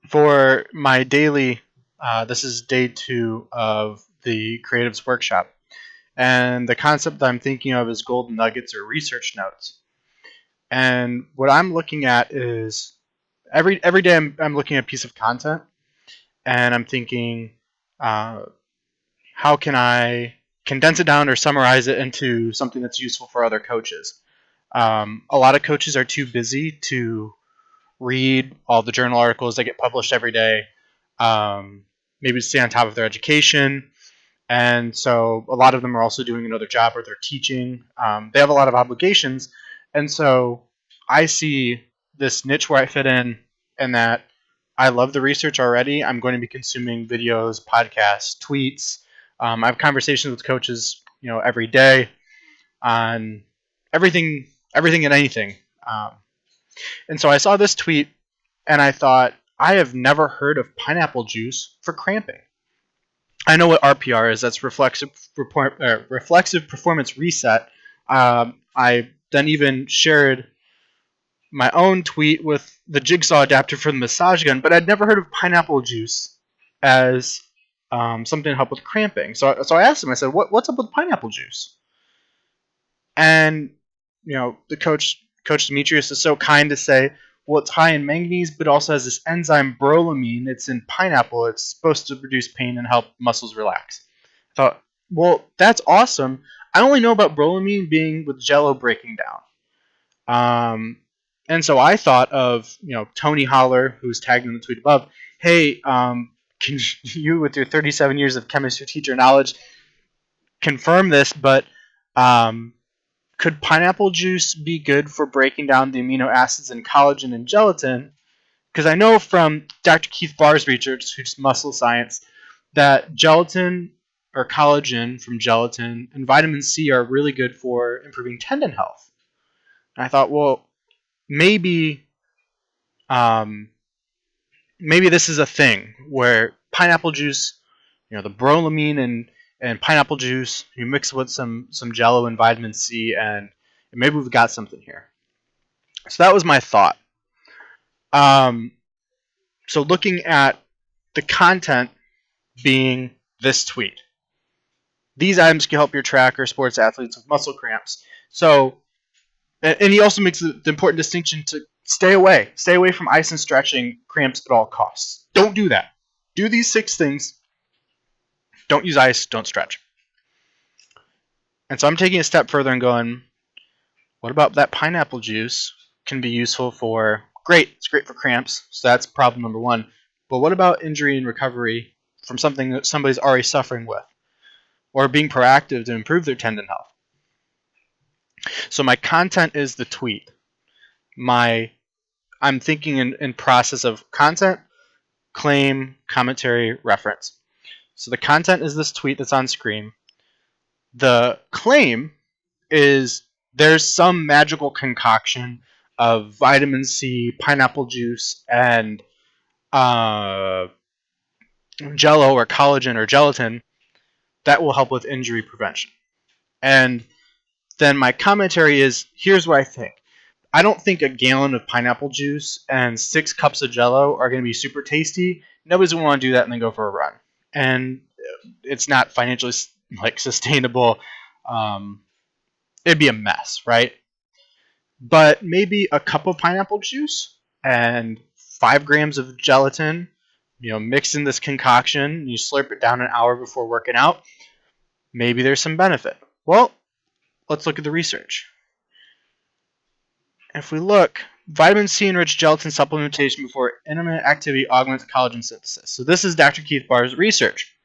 For my daily, this is day 2 of the creatives workshop. And the concept that I'm thinking of is golden nuggets or research notes. And what I'm looking at is every day I'm looking at a piece of content, and I'm thinking, how can I condense it down or summarize it into something that's useful for other coaches? A lot of coaches are too busy to read all the journal articles that get published every day, maybe stay on top of their education. And so a lot of them are also doing another job or they're teaching. They have a lot of obligations. And so I see this niche where I fit in, and that I love the research already. I'm going to be consuming videos, podcasts, tweets. I have conversations with coaches, every day on everything and anything. And so I saw this tweet and I thought, I have never heard of pineapple juice for cramping. I know what RPR is. That's reflexive performance reset. I then even shared my own tweet with the jigsaw adapter for the massage gun, but I'd never heard of pineapple juice as something to help with cramping. So I asked him. I said, "What's up with pineapple juice?" And the coach Demetrius is so kind to say, well, it's high in manganese, but also has this enzyme brolamine. It's in pineapple. It's supposed to reduce pain and help muscles relax. I thought, well, that's awesome. I only know about brolamine being with Jello breaking down. And so I thought of, Tony Holler, who's tagged in the tweet above. Hey, can you, with your 37 years of chemistry teacher knowledge, confirm this? But could pineapple juice be good for breaking down the amino acids in collagen and gelatin? Because I know from Dr. Keith Barr's research, who's muscle science, that gelatin or collagen from gelatin and vitamin C are really good for improving tendon health. And I thought, well, maybe this is a thing where pineapple juice, the brolamine and pineapple juice, you mix it with some Jello and vitamin C, and maybe we've got something here. So that was my thought. So looking at the content being this tweet. These items can help your tracker sports athletes with muscle cramps. So, and he also makes the important distinction to stay away from ice and stretching cramps at all costs. Don't do that. Do these 6 things. Don't use ice, don't stretch. And so I'm taking a step further and going, what about that pineapple juice can be useful for, it's great for cramps, so that's problem number 1. But what about injury and recovery from something that somebody's already suffering with, or being proactive to improve their tendon health? So my content is the tweet. I'm thinking in process of content, claim, commentary, reference. So the content is this tweet that's on screen. The claim is there's some magical concoction of vitamin C, pineapple juice, and Jello or collagen or gelatin that will help with injury prevention. And then my commentary is, here's what I think. I don't think a gallon of pineapple juice and 6 cups of Jello are going to be super tasty. Nobody's going to want to do that and then go for a run. And it's not financially sustainable. It'd be a mess, right? But maybe a cup of pineapple juice and 5 grams of gelatin, mixed in this concoction. You slurp it down an hour before working out. Maybe there's some benefit. Well, let's look at the research. If we look, vitamin C enriched gelatin supplementation before intermittent activity augments collagen synthesis. So this is Dr. Keith Barr's research.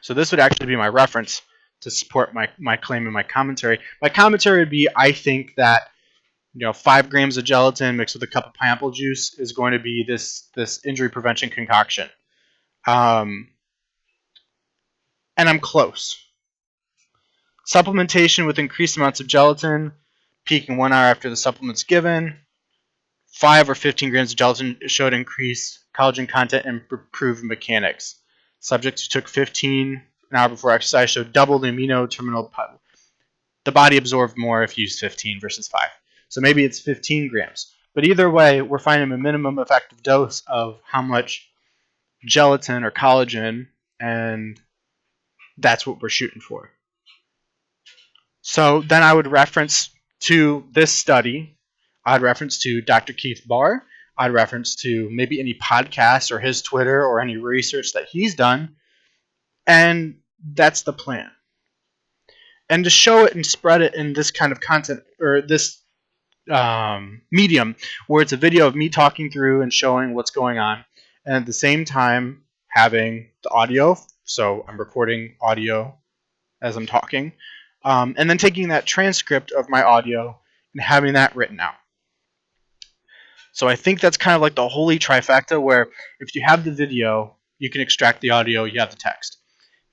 So this would actually be my reference to support my claim and my commentary. My commentary would be, I think that 5 grams of gelatin mixed with a cup of pineapple juice is going to be this injury prevention concoction. And I'm close. Supplementation with increased amounts of gelatin, peaking 1 hour after the supplement's given. 5 or 15 grams of gelatin showed increased collagen content and improved mechanics. Subjects who took 15 an hour before exercise showed double the amino terminal. The body absorbed more if you used 15 versus 5. So maybe it's 15 grams. But either way, we're finding a minimum effective dose of how much gelatin or collagen, and that's what we're shooting for. So then I would reference to this study. I'd reference to Dr. Keith Barr. I'd reference to maybe any podcasts or his Twitter or any research that he's done. And that's the plan. And to show it and spread it in this kind of content or this medium where it's a video of me talking through and showing what's going on, and at the same time having the audio. So I'm recording audio as I'm talking, and then taking that transcript of my audio and having that written out. So I think that's kind of like the holy trifecta where if you have the video, you can extract the audio, you have the text.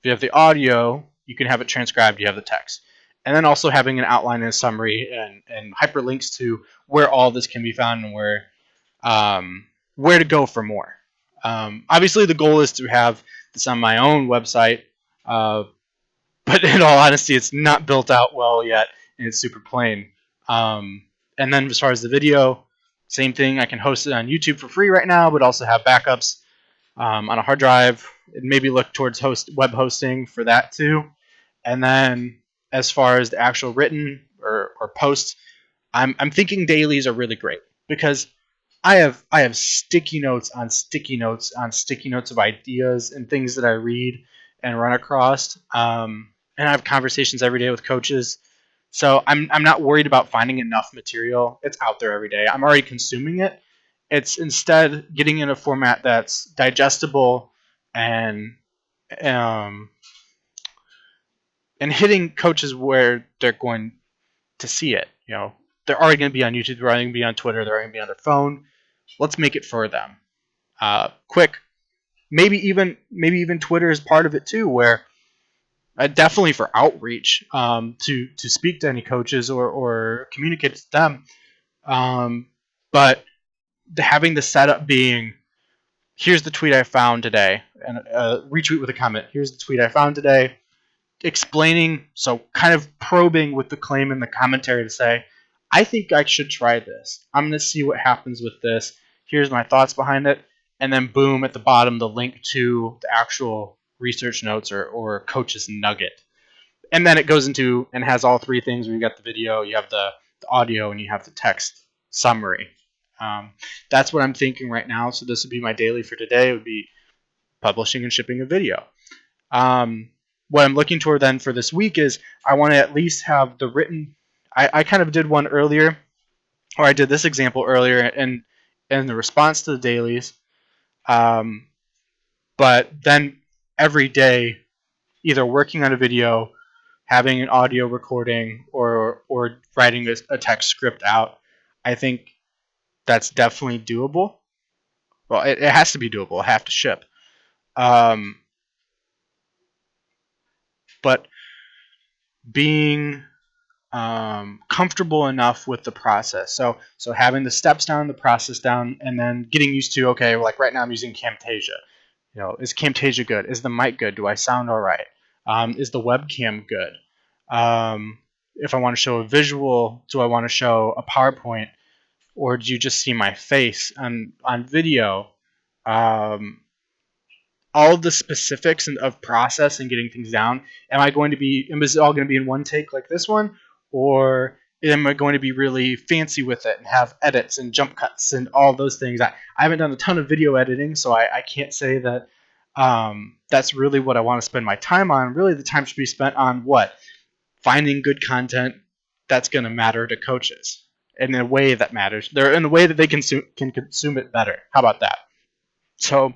If you have the audio, you can have it transcribed, you have the text. And then also having an outline and a summary and hyperlinks to where all this can be found and where to go for more. Obviously, the goal is to have this on my own website, but in all honesty, it's not built out well yet, and it's super plain. And then as far as the video, same thing. I can host it on YouTube for free right now, but also have backups on a hard drive. And maybe look towards web hosting for that too. And then as far as the actual written or posts, I'm thinking dailies are really great because I have sticky notes on sticky notes on sticky notes of ideas and things that I read and run across. And I have conversations every day with coaches. So I'm not worried about finding enough material. It's out there every day. I'm already consuming it. It's instead getting in a format that's digestible and hitting coaches where they're going to see it. You know, they're already going to be on YouTube, they're already going to be on Twitter, they're already going to be on their phone. Let's make it for them. Quick. Maybe even Twitter is part of it too, where definitely for outreach, to speak to any coaches or communicate to them. But having the setup being, here's the tweet I found today, and retweet with a comment. Here's the tweet I found today, explaining, so kind of probing with the claim and the commentary to say, I think I should try this. I'm going to see what happens with this. Here's my thoughts behind it. And then boom, at the bottom, the link to the actual research notes or coach's nugget. And then it goes into and has all three things where you got the video, you have the audio, and you have the text summary. That's what I'm thinking right now. So this would be my daily for today. It would be publishing and shipping a video. What I'm looking toward then for this week is I want to at least have the written. I kind of did one earlier, or I did this example earlier in the response to the dailies. But then every day, either working on a video, having an audio recording, or writing a text script out, I think that's definitely doable. Well, it has to be doable. I have to ship. But being comfortable enough with the process. So having the steps down, the process down, and then getting used to, okay, like right now I'm using Camtasia. You know, is Camtasia good? Is the mic good? Do I sound all right? Is the webcam good? If I want to show a visual, do I want to show a PowerPoint, or do you just see my face on video? All of the specifics of process and getting things down. Is it all going to be in one take like this one, or am I going to be really fancy with it and have edits and jump cuts and all those things? I haven't done a ton of video editing, so I can't say that that's really what I want to spend my time on. Really, the time should be spent on what? Finding good content that's going to matter to coaches in a way that matters. They're in a way that they can consume it better. How about that? So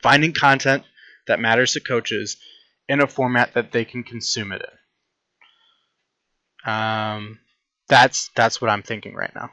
finding content that matters to coaches in a format that they can consume it in. That's what I'm thinking right now.